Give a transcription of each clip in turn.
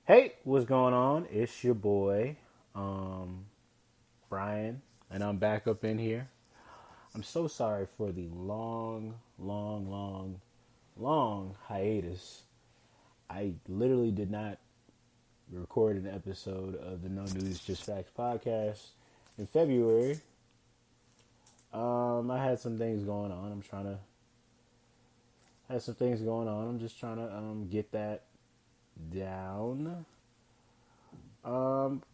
Hey, what's going on? It's your boy, um, Brian, and I'm back up in here. I'm so sorry for the long hiatus. I literally did not record an episode of the No News Just Facts podcast in February. I had some things going on. I'm just trying to get that down.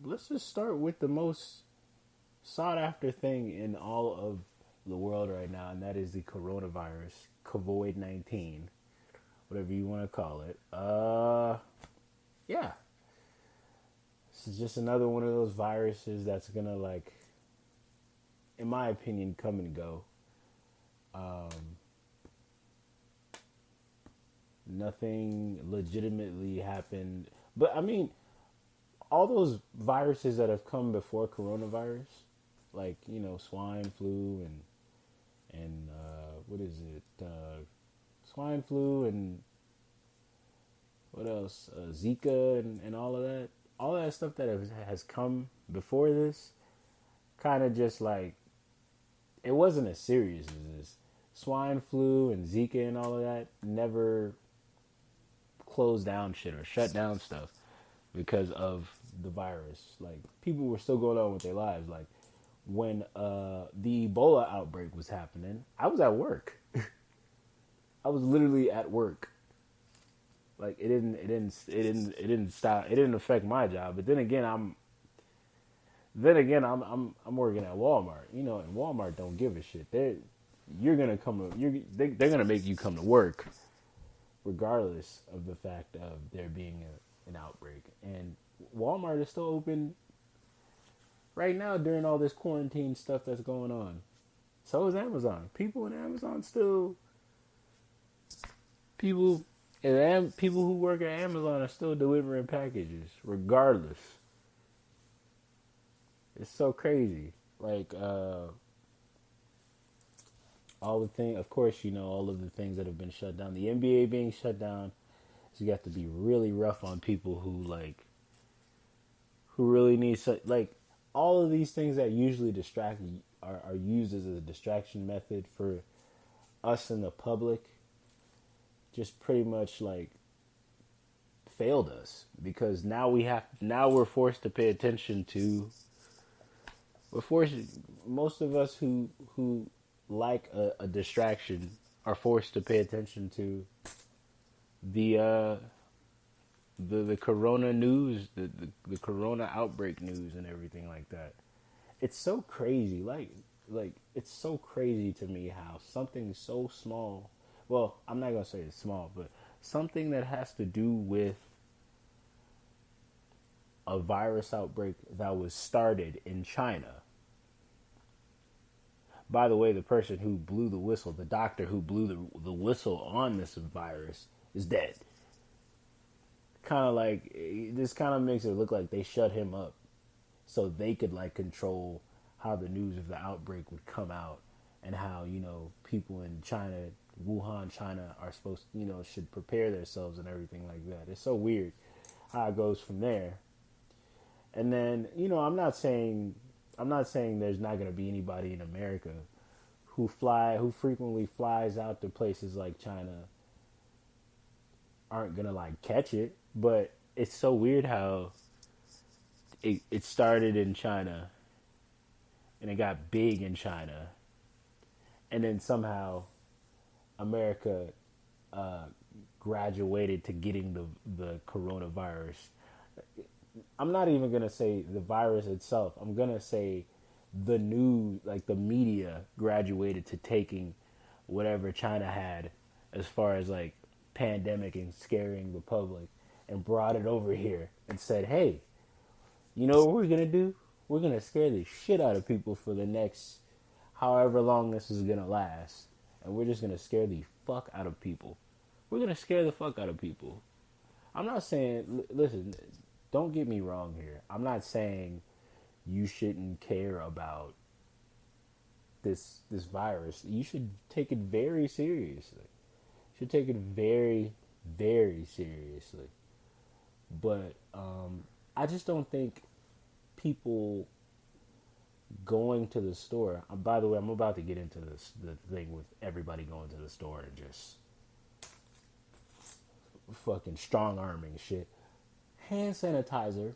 Let's just start with the most sought after thing in all of the world right now, and that is the coronavirus, COVID 19, whatever you want to call it. Yeah, this is just another one of those viruses that's gonna, like, in my opinion, come and go. Um, Nothing legitimately happened, but I mean, all those viruses that have come before coronavirus, like swine flu and what is it? Swine flu and what else? Zika and all of that. All that stuff that has come before this, kind of just like it wasn't as serious as this. Swine flu and Zika and all of that never closed down shit or shut down stuff because of the virus. Like, people were still going on with their lives. Like, when the Ebola outbreak was happening, I was at work. I was literally at work. Like, it didn't stop. It didn't affect my job. But then again, I'm working at Walmart. And Walmart don't give a shit. They're gonna make you come to work, regardless of the fact of there being an outbreak. And Walmart is still open right now during all this quarantine stuff that's going on. So is Amazon. People in Amazon still people people who work at Amazon are still delivering packages regardless. It's so crazy. Like all the thing, of course, all of the things that have been shut down. The NBA being shut down, so you have to be really rough on people who really need like all of these things that usually distract are used as a distraction method for us in the public, just pretty much like failed us, because now we're forced to pay attention to we're forced most of us who like a distraction are forced to pay attention to the the corona news, the corona outbreak news and everything like that. It's so crazy. Like it's so crazy to me how something so small, well, I'm not going to say it's small, but something that has to do with a virus outbreak that was started in China. By the way, the person who blew the whistle, the doctor who blew the whistle on this virus, is dead. Kind of like, this kind of makes it look like they shut him up so they could, like, control how the news of the outbreak would come out, and how people in China, Wuhan, China, are supposed should prepare themselves and everything like that. It's so weird how it goes from there. And then I'm not saying there's not going to be anybody in America who frequently flies out to places like China aren't gonna, like, catch it. But it's so weird how it started in China and it got big in China, and then somehow America uh, graduated to getting the coronavirus. I'm not even gonna say the virus itself. I'm gonna say the news, like the media, graduated to taking whatever China had as far as, like, pandemic and scaring the public, and brought it over here and said, "Hey, you know what we're gonna do? We're gonna scare the shit out of people for the next however long this is gonna last, and we're just gonna scare the fuck out of people. We're gonna scare the fuck out of people." I'm not saying, listen, don't get me wrong here. I'm not saying you shouldn't care about this virus. You should take it very seriously. You should take it very, very seriously. But I just don't think people going to the store. By the way, I'm about to get into the thing with everybody going to the store and just fucking strong arming shit. Hand sanitizer.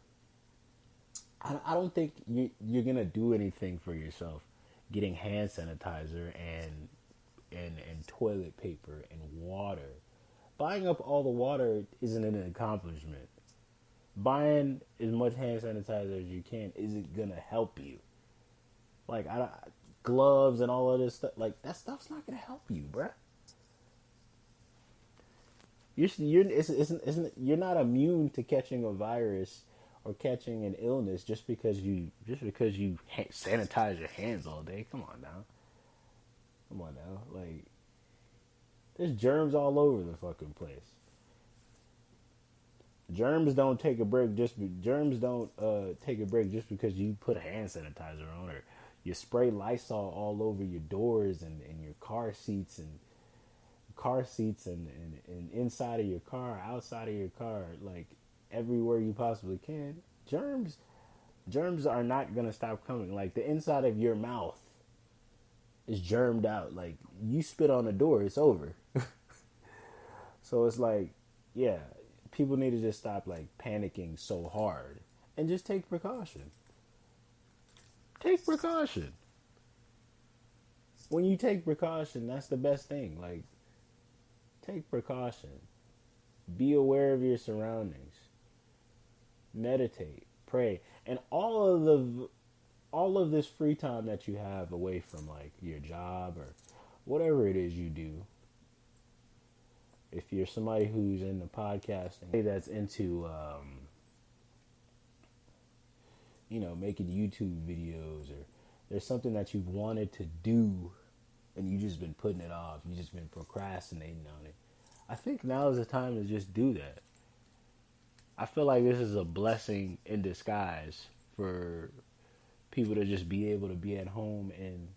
I don't think you're gonna do anything for yourself. Getting hand sanitizer and toilet paper and water. Buying up all the water isn't an accomplishment. Buying as much hand sanitizer as you can isn't gonna help you. Like gloves and all of this stuff. Like that stuff's not gonna help you, bruh. You're not immune to catching a virus or catching an illness just because you sanitize your hands all day. Come on now. Like there's germs all over the fucking place. Germs don't take a break just because you put hand sanitizer on, or you spray Lysol all over your doors and your car seats and inside of your car, outside of your car, like everywhere you possibly can. Germs are not gonna stop coming. Like the inside of your mouth is germed out. Like you spit on the door, it's over. So it's like, yeah, people need to just stop like panicking so hard and just take precaution. Take precaution. When you take precaution, that's the best thing. Like, take precaution. Be aware of your surroundings. Meditate, pray, and all of this free time that you have away from like your job or whatever it is you do. If you're somebody who's into podcasting, that's into making YouTube videos, or there's something that you've wanted to do and you just been putting it off, you just been procrastinating on it. I think now is the time to just do that. I feel like this is a blessing in disguise for people to just be able to be at home and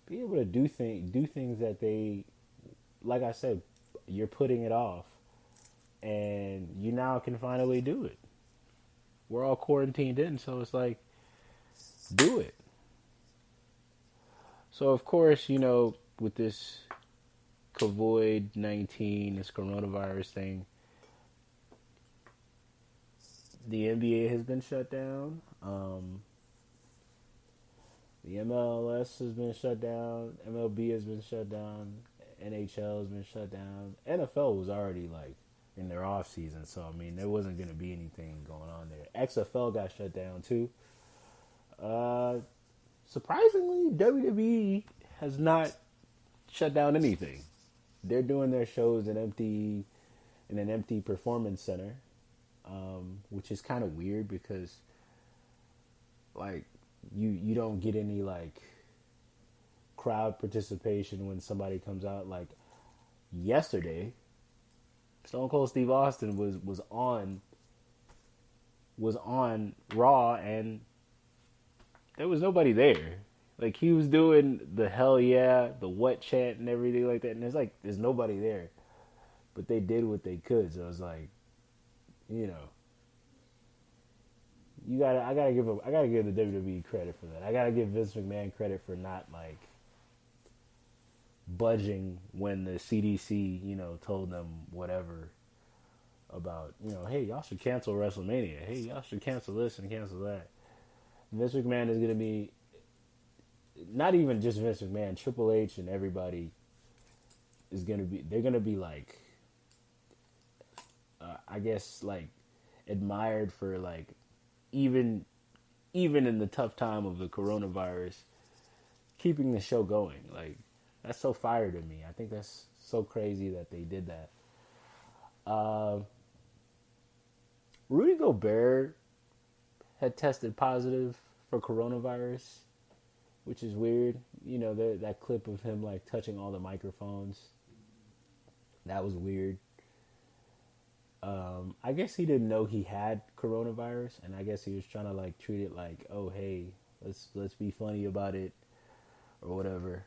be able to do things that they, like I said, you're putting it off, and you now can finally do it. We're all quarantined in, so it's like, do it. So of course, with this COVID-19, this coronavirus thing, the NBA has been shut down. The MLS has been shut down. MLB has been shut down. NHL has been shut down. NFL was already like in their off season, so I mean there wasn't going to be anything going on there. XFL got shut down too. Surprisingly, WWE has not shut down anything. They're doing their shows in an empty performance center, which is kind of weird because like you don't get any like crowd participation when somebody comes out. Like yesterday, Stone Cold Steve Austin was on Raw, and there was nobody there. Like he was doing the hell yeah, the what chant and everything like that, and there's nobody there. But they did what they could, so it's like, I gotta give the WWE credit for that. I gotta give Vince McMahon credit for not like budging when the CDC, told them whatever about, hey, y'all should cancel WrestleMania. Hey, y'all should cancel this and cancel that. Vince McMahon is going to be, not even just Vince McMahon, Triple H and everybody is going to be, they're going to be like, I guess like admired for like, even in the tough time of the coronavirus, keeping the show going. Like, that's so fire to me. I think that's so crazy that they did that. Rudy Gobert had tested positive for coronavirus, which is weird. That clip of him like touching all the microphones. That was weird. I guess he didn't know he had coronavirus, and I guess he was trying to like treat it like, oh hey, let's be funny about it or whatever.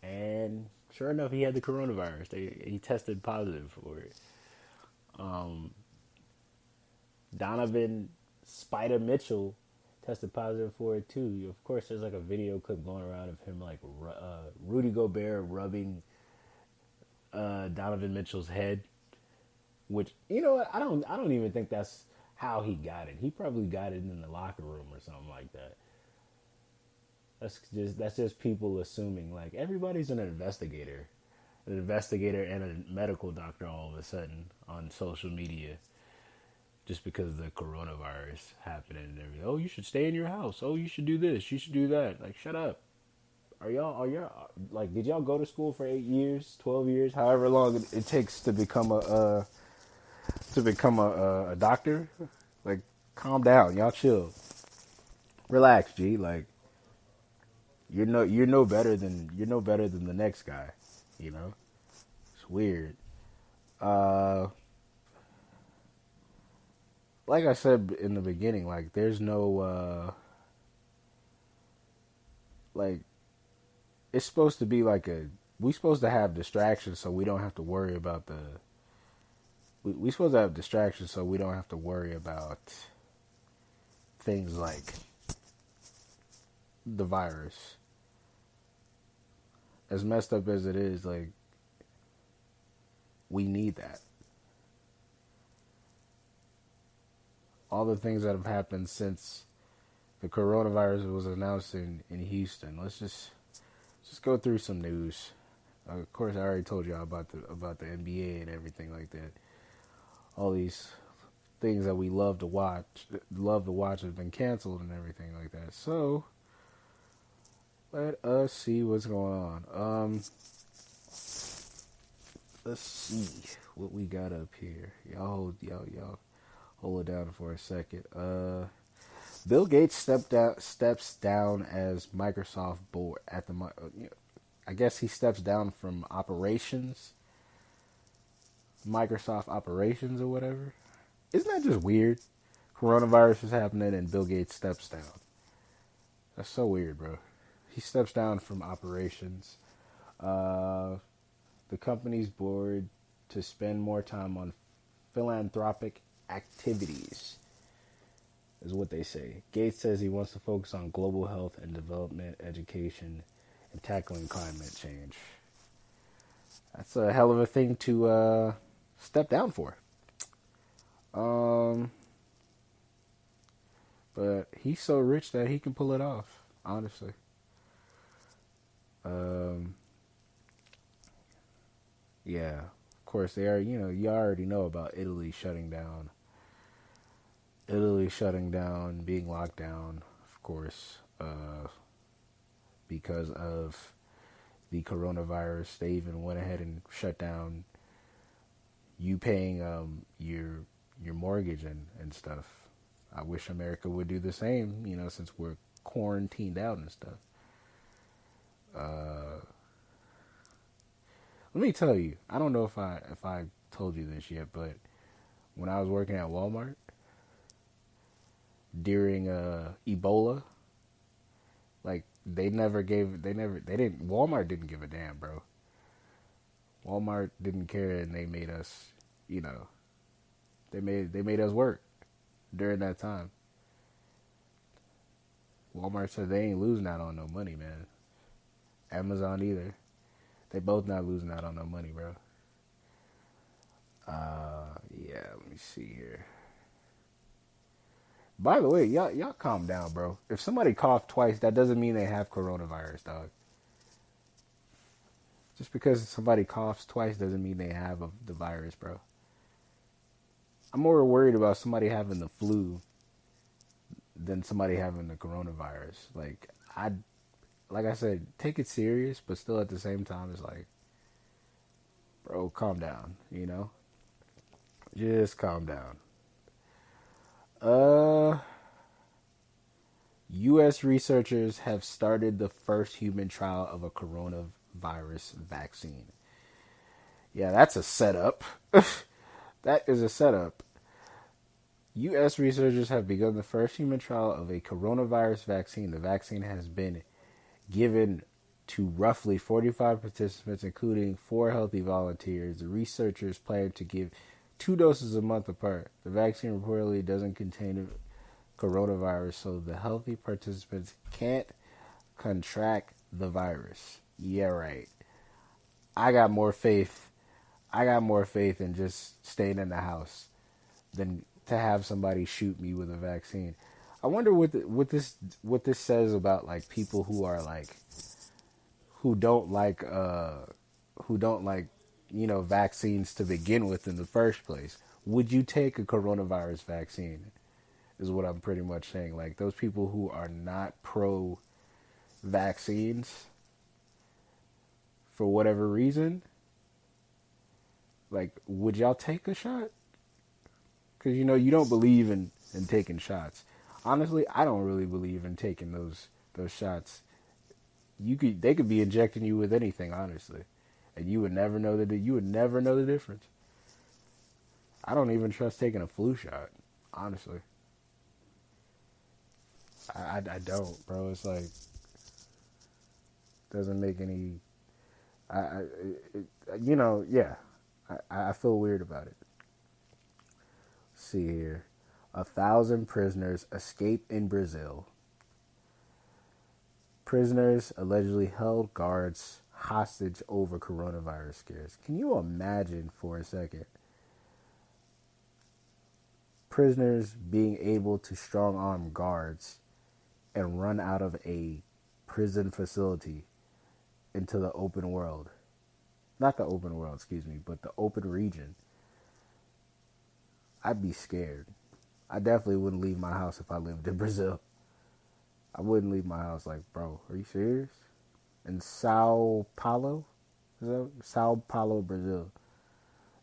And sure enough, he had the coronavirus. He tested positive for it. Donovan Spider Mitchell tested positive for it too. Of course, there's like a video clip going around of him like Rudy Gobert rubbing Donovan Mitchell's head, which you know what, I don't even think that's how he got it. He probably got it in the locker room or something like that. That's just people assuming like everybody's an investigator and a medical doctor all of a sudden on social media just because of the coronavirus happening and everything. Oh, you should stay in your house. Oh, you should do this. You should do that. Like, shut up. Are y'all like? Did y'all go to school for 8 years, 12 years, however long it takes to become a doctor? Like, calm down, y'all chill, relax, G. Like, you're no better than the next guy, you know. It's weird. Like I said in the beginning, like there's no like it's supposed to be like we supposed to have distractions so we don't have to worry about we supposed to have distractions so we don't have to worry about things like the virus. As messed up as it is, like we need that. All the things that have happened since the coronavirus was announced in Houston. Let's just go through some news. Of course, I already told y'all about the NBA and everything like that. All these things that we love to watch have been canceled and everything like that. So let us see what's going on. Let's see what we got up here. Y'all hold it down for a second. Bill Gates steps down as Microsoft board at the. I guess he steps down from operations, Microsoft operations or whatever. Isn't that just weird? Coronavirus is happening and Bill Gates steps down. That's so weird, bro. He steps down from operations. The company's board to spend more time on philanthropic activities is what they say. Gates says he wants to focus on global health and development, education, and tackling climate change. That's a hell of a thing to step down for. But he's so rich that he can pull it off, honestly. Yeah, of course they are. You know, you already know about Italy shutting down, being locked down, of course, because of the coronavirus. They even went ahead and shut down you paying your mortgage and stuff. I wish America would do the same, you know, since we're quarantined out and stuff. Let me tell you, I don't know if I told you this yet, but when I was working at Walmart during Ebola, like Walmart didn't give a damn, bro. Walmart didn't care, and they made us, you know, they made us work during that time. Walmart said they ain't losing out on no money, man. Amazon either. They both not losing out on no money, bro. Yeah, let me see here. By the way, y'all calm down, bro. If somebody coughed twice, that doesn't mean they have coronavirus, dog. Just because somebody coughs twice doesn't mean they have the virus, bro. I'm more worried about somebody having the flu than somebody having the coronavirus. Like I said, take it serious, but still at the same time, it's like, bro, calm down, you know? Just calm down. U.S. researchers have started the first human trial of a coronavirus vaccine. Yeah, that's a setup. That is a setup. U.S. researchers have begun the first human trial of a coronavirus vaccine. The vaccine has been given to roughly 45 participants, including 4 healthy volunteers. The researchers plan to give 2 doses a month apart. The vaccine reportedly doesn't contain coronavirus, so the healthy participants can't contract the virus. Yeah, right. I got more faith. I got more faith in just staying in the house than to have somebody shoot me with a vaccine. I wonder what this says about like people who are like who don't like who don't like vaccines to begin with in the first place. Would you take a coronavirus vaccine? Is what I'm pretty much saying. Like those people who are not pro vaccines for whatever reason, like would y'all take a shot? Because you don't believe in taking shots. Honestly, I don't really believe in taking those shots. They could be injecting you with anything, honestly, and you would never know the difference. I don't even trust taking a flu shot, honestly. I don't, bro. It's like doesn't make any. Yeah. I feel weird about it. Let's see here, 1,000 prisoners escape in Brazil. Prisoners allegedly held guards hostage over coronavirus scares. Can you imagine for a second? Prisoners being able to strong arm guards and run out of a prison facility into the open world. Not the open world, excuse me, but the open region. I'd be scared. I definitely wouldn't leave my house if I lived in Brazil. I wouldn't leave my house. Like, bro, are you serious? In Sao Paulo? Is that Sao Paulo, Brazil?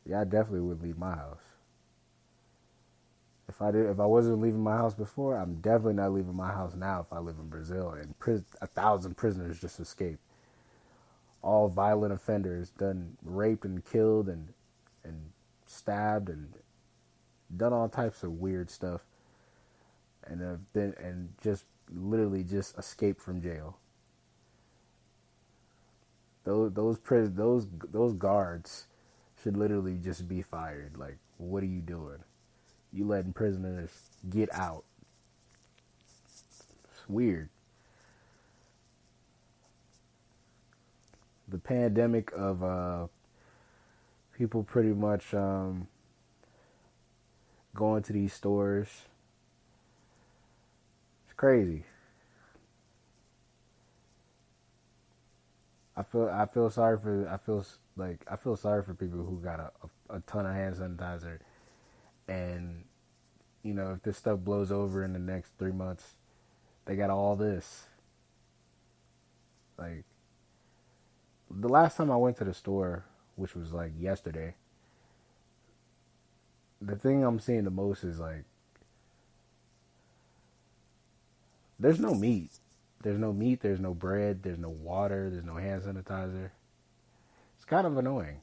Yeah, I definitely wouldn't leave my house. If I wasn't leaving my house before, I'm definitely not leaving my house now if I live in Brazil. And 1,000 prisoners just escaped. All violent offenders done raped and killed and stabbed and done all types of weird stuff, and have been and just literally just escaped from jail. Those guards should literally just be fired. Like, what are you doing? You letting prisoners get out? It's weird. The pandemic of people pretty much going to these stores. It's crazy. I feel sorry for people who got a ton of hand sanitizer, and if this stuff blows over in the next 3 months, they got all this. Like, the last time I went to the store, which was like yesterday, the thing I'm seeing the most is like, there's no meat. There's no meat, there's no bread, there's no water, there's no hand sanitizer. It's kind of annoying,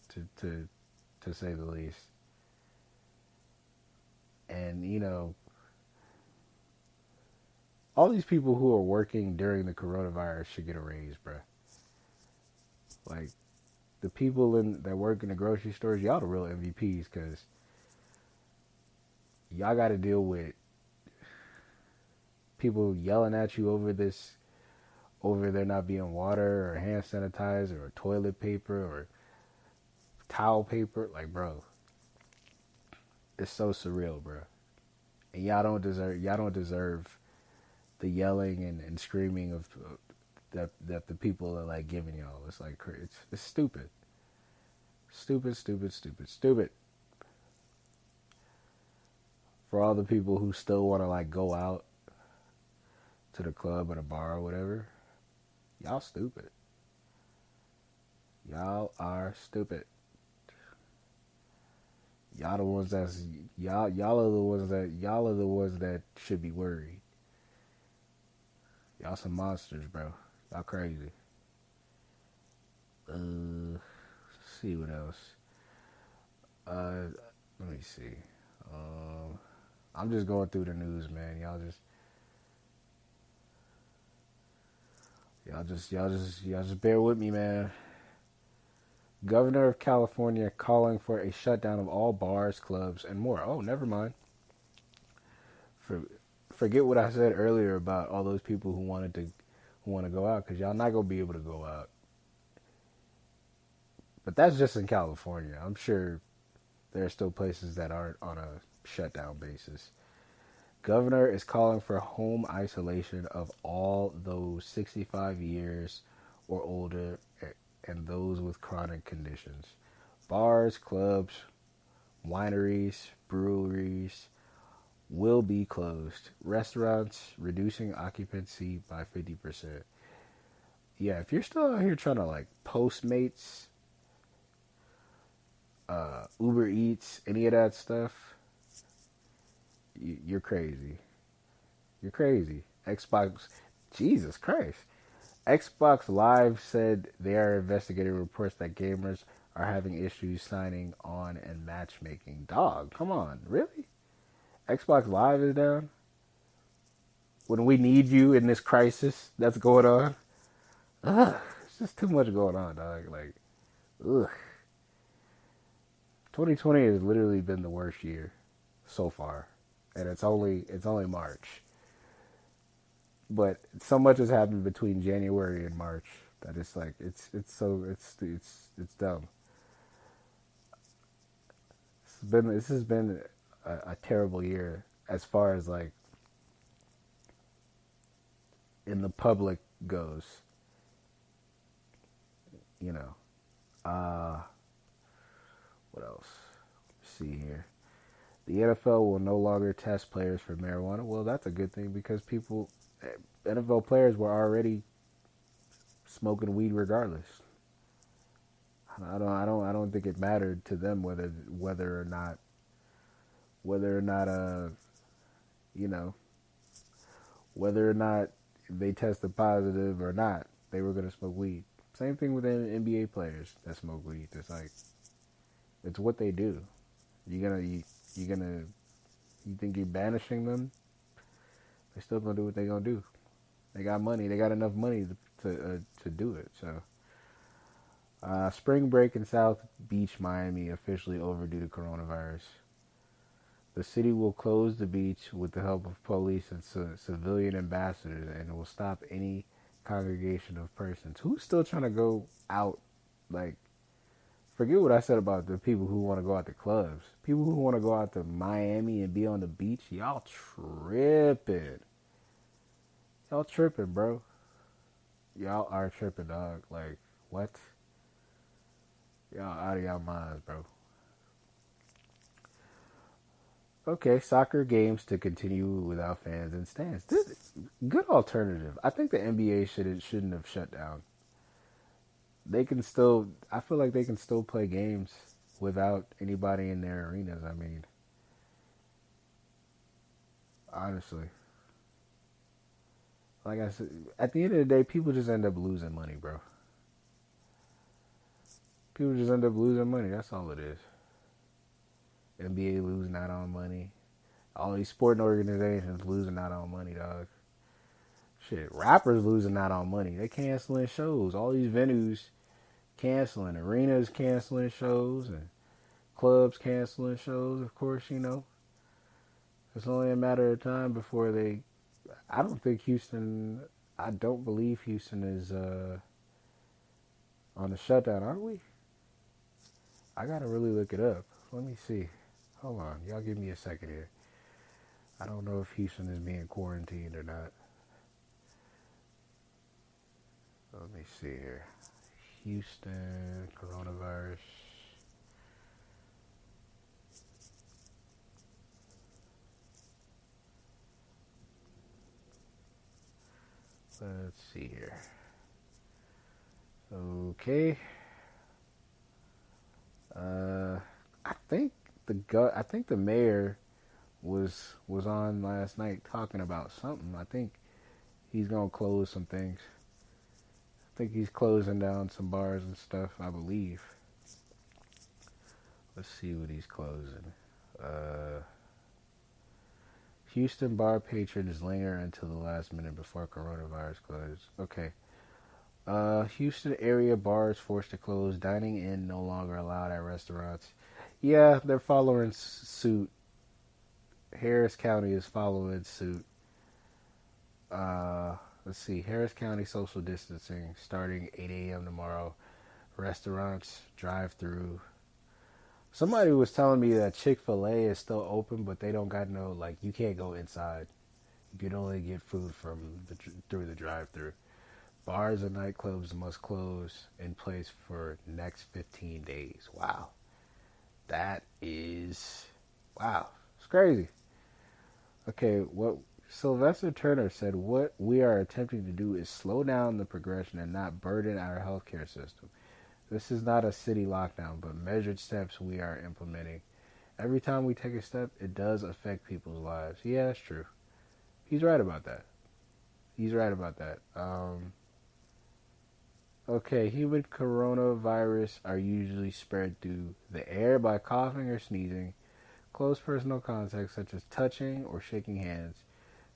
to say the least. And, all these people who are working during the coronavirus should get a raise, bruh. Like, the people that work in the grocery stores, y'all the real MVPs, because y'all got to deal with people yelling at you over there not being water or hand sanitizer or toilet paper or towel paper. Like, bro, it's so surreal, bro. And y'all don't deserve the yelling and screaming of that the people are like giving y'all. It's like, it's stupid. Stupid. For all the people who still want to like go out to the club or the bar or whatever, y'all stupid. Y'all are stupid. Y'all are the ones that should be worried. Y'all some monsters, bro. Y'all crazy. Let's see what else. Let me see. I'm just going through the news, man. Y'all just bear with me, man. Governor of California calling for a shutdown of all bars, clubs, and more. Oh, never mind. For, Forget what I said earlier about all those people who want to go out because y'all not gonna be able to go out. But that's just in California. I'm sure there are still places that aren't on a shutdown basis. Governor is calling for home isolation of all those 65 years or older and those with chronic conditions. Bars, clubs, wineries, breweries will be closed. Restaurants reducing occupancy by 50%. Yeah, if you're still out here trying to like Postmates, Uber Eats, any of that stuff, you're crazy. You're crazy. Xbox, Jesus Christ. Xbox Live said they are investigating reports that gamers are having issues signing on and matchmaking. Dog, come on, really? Xbox Live is down? When we need you in this crisis that's going on? Ugh, it's just too much going on, dog. Like, ugh. 2020 has literally been the worst year so far. And it's only March. But so much has happened between January and March that it's like it's dumb. This has been a terrible year as far as like in the public goes. You know, what else? Let's see here. The NFL will no longer test players for marijuana. Well, that's a good thing because NFL players were already smoking weed regardless. I don't think it mattered to them whether or not you know whether or not they tested positive or not. They were gonna smoke weed. Same thing with NBA players that smoke weed. It's like it's what they do. You think you're banishing them? They're still gonna do what they gonna do. They got money. They got enough money to do it. So, spring break in South Beach, Miami, officially over due to coronavirus. The city will close the beach with the help of police and civilian ambassadors, and will stop any congregation of persons. Who's still trying to go out? Like, forget what I said about the people who want to go out to clubs. People who want to go out to Miami and be on the beach, y'all tripping. Y'all tripping, bro. Y'all are tripping, dog. Like, what? Y'all out of y'all minds, bro. Okay, soccer games to continue without fans and stands. This is good alternative. I think the NBA shouldn't have shut down. They can still. I feel like they can still play games without anybody in their arenas. I mean, honestly, like I said, at the end of the day, people just end up losing money, bro. People just end up losing money. That's all it is. NBA losing out on money. All these sporting organizations losing out on money, dog. Shit, rappers losing out on money. They canceling shows. All these venues canceling. Arenas canceling shows. And clubs canceling shows, of course, It's only a matter of time before they... I don't believe Houston is on the shutdown, are we? I gotta really look it up. Let me see. Hold on. Y'all give me a second here. I don't know if Houston is being quarantined or not. Let me see here. Houston, coronavirus. Let's see here. Okay. I think the mayor was on last night talking about something. I think he's gonna close some things. I think he's closing down some bars and stuff, I believe. Let's see what he's closing. Houston bar patrons linger until the last minute before coronavirus closes. Okay. Houston area bars forced to close. Dining in no longer allowed at restaurants. Yeah, they're following suit. Harris County is following suit. Uh, let's see. Harris County social distancing starting 8 a.m. tomorrow. Restaurants, drive-through. Somebody was telling me that Chick-fil-A is still open, but they don't got no, like, you can't go inside. You can only get food through the drive-through. Bars and nightclubs must close in place for next 15 days. Wow. That is, wow. It's crazy. Okay, what Sylvester Turner said, what we are attempting to do is slow down the progression and not burden our healthcare system. This is not a city lockdown, but measured steps we are implementing. Every time we take a step, it does affect people's lives. Yeah, that's true. He's right about that. He's right about that. Okay, human coronavirus are usually spread through the air by coughing or sneezing, close personal contact such as touching or shaking hands,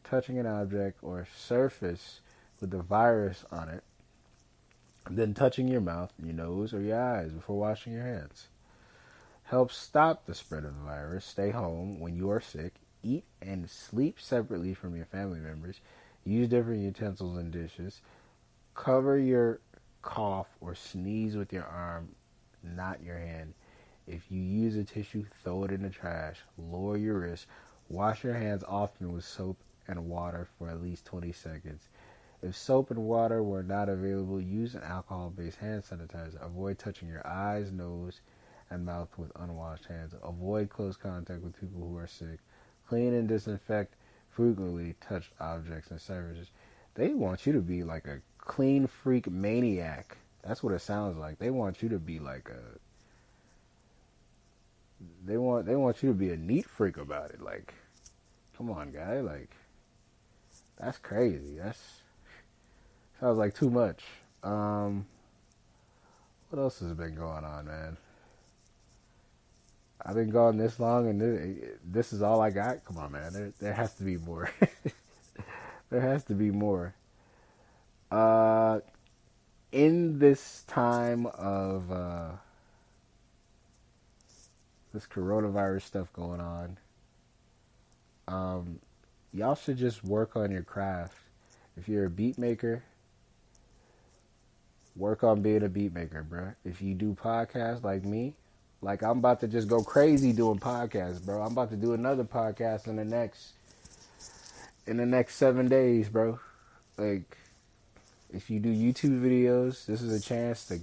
touching an object or surface with the virus on it, then touching your mouth, your nose, or your eyes before washing your hands. Help stop the spread of the virus. Stay home when you are sick. Eat and sleep separately from your family members. Use different utensils and dishes. Cover your cough or sneeze with your arm, not your hand. If you use a tissue, throw it in the trash. Lower your wrist. Wash your hands often with soap and water for at least 20 seconds. If soap and water were not available, use an alcohol-based hand sanitizer. Avoid touching your eyes, nose, and mouth with unwashed hands. Avoid close contact with people who are sick. Clean and disinfect frequently touched objects and surfaces. They want you to be like a clean freak maniac. That's what it sounds like. They want you to be like a they want you to be a neat freak about it. Like, come on, guy. Like, that's crazy. That's sounds like too much. What else has been going on, man? I've been gone this long, and this is all I got. Come on, man. There has to be more. There has to be more. In this time of this coronavirus stuff going on, y'all should just work on your craft. If you're a beat maker, work on being a beat maker, bro. If you do podcasts like me, like I'm about to just go crazy doing podcasts, bro. I'm about to do another podcast in the next 7 days, bro. Like, if you do YouTube videos, this is a chance to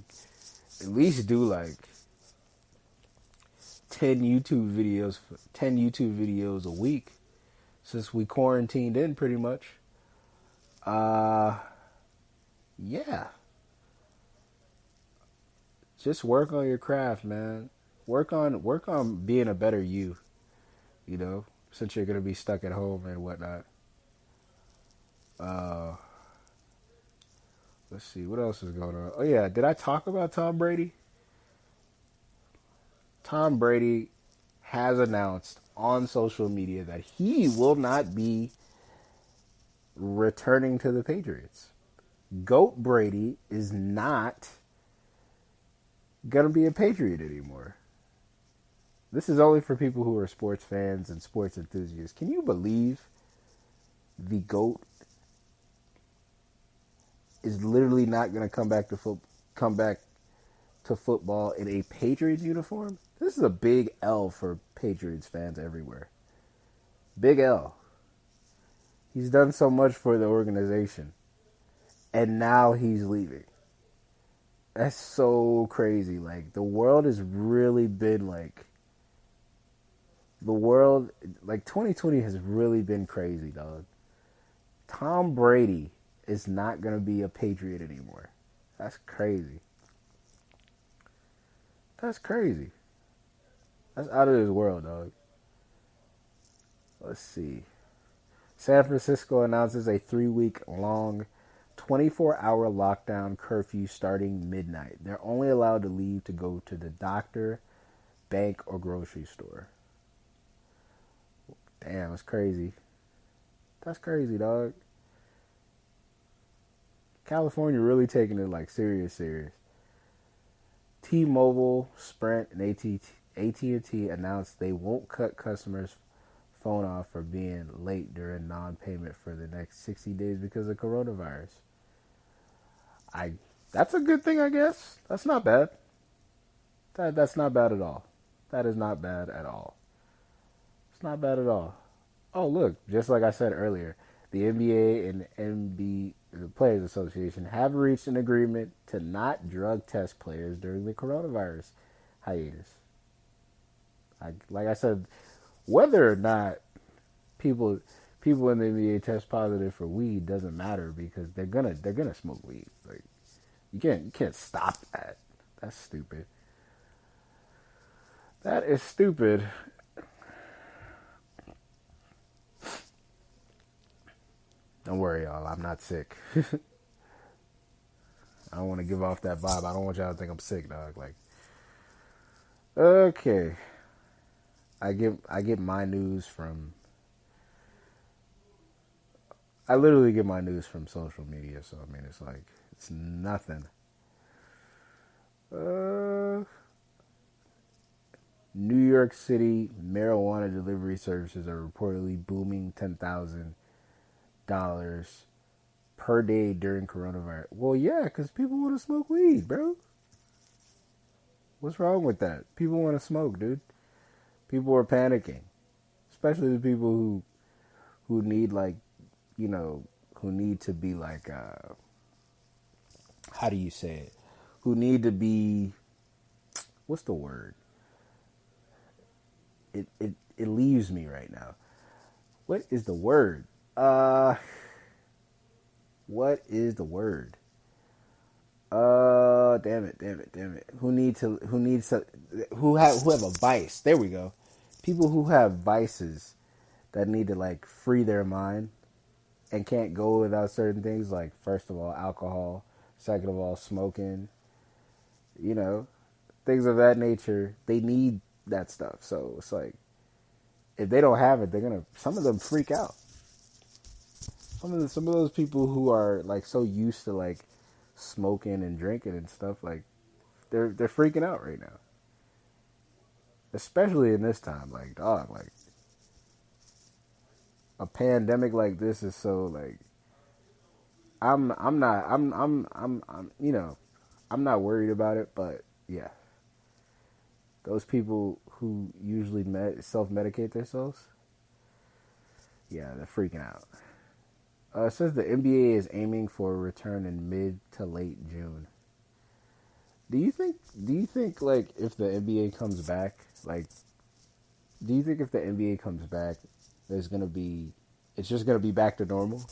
at least do like 10 YouTube videos a week since we quarantined in pretty much. Yeah. Just work on your craft, man. Work on being a better you, since you're gonna be stuck at home and whatnot. Let's see, what else is going on? Oh yeah, did I talk about Tom Brady? Tom Brady has announced on social media that he will not be returning to the Patriots. GOAT Brady is not gonna be a Patriot anymore. This is only for people who are sports fans and sports enthusiasts. Can you believe the GOAT is literally not going to come back to football in a Patriots uniform? This is a big L for Patriots fans everywhere. Big L. He's done so much for the organization, and now he's leaving. That's so crazy. Like, the world has really been like... 2020 has really been crazy, dog. Tom Brady is not going to be a Patriot anymore. That's crazy. That's crazy. That's out of this world, dog. Let's see. San Francisco announces a 3-week-long 24-hour lockdown curfew starting midnight. They're only allowed to leave to go to the doctor, bank, or grocery store. Damn, that's crazy. That's crazy, dog. California really taking it like serious, serious. T-Mobile, Sprint, and AT&T announced they won't cut customers' phone off for being late during non-payment for the next 60 days because of coronavirus. I That's a good thing, I guess. That's not bad. That's not bad at all. That is not bad at all. It's not bad at all. Oh, look, just like I said earlier, the NBA and the Players Association have reached an agreement to not drug test players during the coronavirus hiatus. Like I said, whether or not people people in the NBA test positive for weed doesn't matter because they're gonna smoke weed. Like you can't stop that. That's stupid. That is stupid. Don't worry, y'all. I'm not sick. I don't want to give off that vibe. I don't want y'all to think I'm sick, dog. Like, okay, I get my news from. I literally get my news from social media. So I mean, it's like it's nothing. Uh, New York City marijuana delivery services are reportedly booming $10,000 per day during coronavirus. Well, yeah, because people want to smoke weed, bro. What's wrong with that? People want to smoke, dude. People are panicking, especially the people who need like, who need to be like, how do you say it? Who need to be, what's the word? It leaves me right now. What is the word? What is the word? Damn it. Who have a vice? There we go. People who have vices that need to like free their mind and can't go without certain things, like first of all, alcohol, second of all, smoking, things of that nature. They need that stuff. So it's like if they don't have it, some of them freak out. Some of those people who are like so used to like smoking and drinking and stuff, like they're freaking out right now. Especially in this time, like dog, like a pandemic like this is so like I'm not I'm not worried about it, but yeah. Those people who usually self-medicate themselves, yeah, they're freaking out. It says the NBA is aiming for a return in mid to late June. Do you think like if the NBA comes back, like, do you think if the NBA comes back, it's just gonna be back to normal?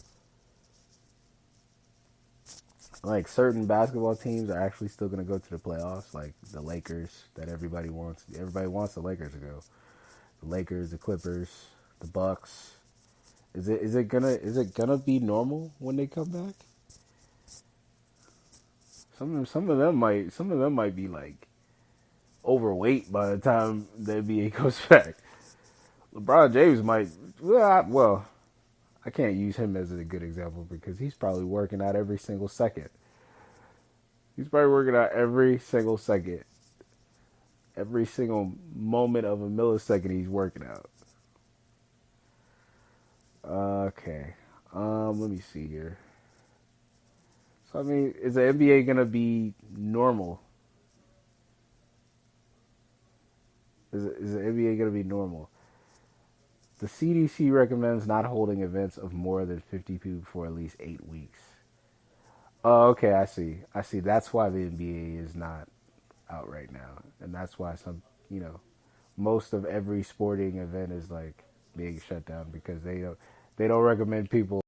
Like certain basketball teams are actually still gonna go to the playoffs, like the Lakers that everybody wants. Everybody wants the Lakers to go. The Lakers, the Clippers, the Bucks. Is it gonna be normal when they come back? Some of them might be like overweight by the time the NBA goes back. LeBron James might. Well, I can't use him as a good example because he's probably working out every single second. He's probably working out every single second. Every single moment of a millisecond he's working out. Okay. Let me see here. So I mean, is the NBA gonna be normal? Is the NBA gonna be normal? The CDC recommends not holding events of more than 50 people for at least 8 weeks. Oh, okay, I see. That's why the NBA is not out right now, and that's why most of every sporting event is like being shut down because they don't recommend people